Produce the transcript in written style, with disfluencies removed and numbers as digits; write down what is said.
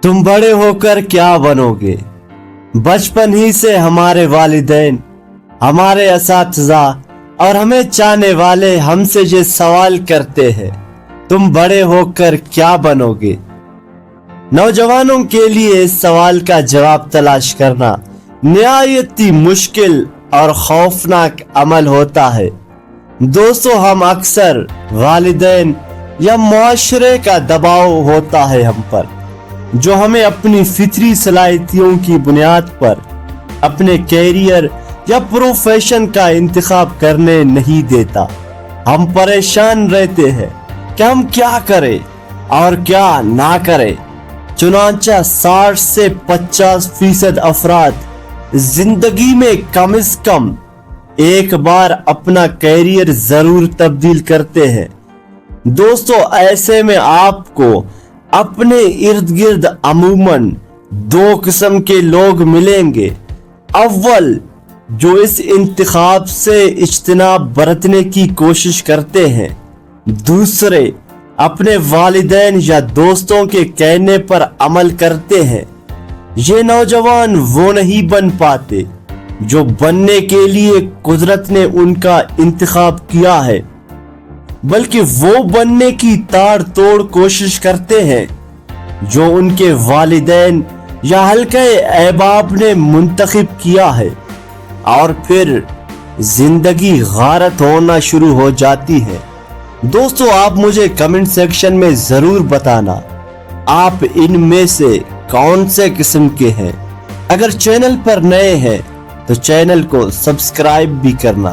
तुम बड़े होकर क्या बनोगे। बचपन ही से हमारे वालिदैन, हमारे असातिज़ा और हमें चाहने वाले हमसे ये सवाल करते हैं, तुम बड़े होकर क्या बनोगे। नौजवानों के लिए इस सवाल का जवाब तलाश करना निहायत ही मुश्किल और खौफनाक अमल होता है। दोस्तों, हम अक्सर वालिदैन या मुआशरे का दबाव होता है हम पर, जो हमें अपनी फितरी सलाहियतों की बुनियाद पर अपने कैरियर या प्रोफेशन का इंतखाब करने नहीं देता। हम परेशान रहते हैं कि हम क्या करें और क्या ना करें। चुनांचा 60 से 50% अफराद जिंदगी में कम से कम एक बार अपना कैरियर जरूर तब्दील करते हैं। दोस्तों, ऐसे में आपको अपने इर्द गिर्द अमूमन 2 किस्म के लोग मिलेंगे। अव्वल, जो इस इंतखाब से इज्तिनाब बरतने की कोशिश करते हैं। दूसरे, अपने वालिदैन या दोस्तों के कहने पर अमल करते हैं। ये नौजवान वो नहीं बन पाते जो बनने के लिए कुदरत ने उनका इंतखाब किया है, बल्कि वो बनने की ताड़ तोड़ कोशिश करते हैं जो उनके वालिदैन या हल्के अहबाब ने मुंतखब किया है, और फिर जिंदगी गारत होना शुरू हो जाती है। दोस्तों, आप मुझे कमेंट सेक्शन में जरूर बताना, आप इनमें से कौन से किस्म के हैं। अगर चैनल पर नए हैं तो चैनल को सब्सक्राइब भी करना।